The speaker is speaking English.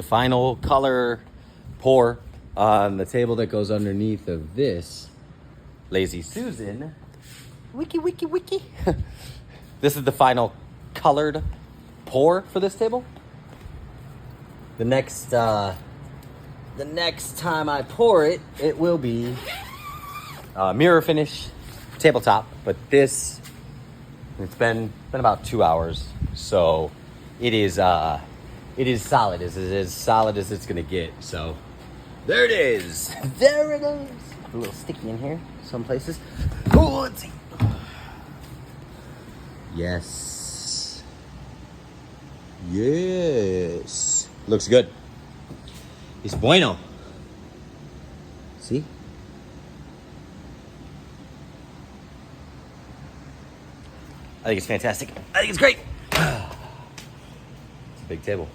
the final color pour on the table that goes underneath of this Lazy Susan. Wiki, wiki, wiki. This is the final colored pour for this table. The next time I pour it, it will be mirror finish tabletop. But this, it's been about 2 hours, so it is solid. It's as solid as it's gonna get. So there it is. There it is. A little sticky in here, some places. Oh, let's see. Yes. Yes. Looks good. It's bueno. See? I think it's fantastic. I think it's great. It's a big table.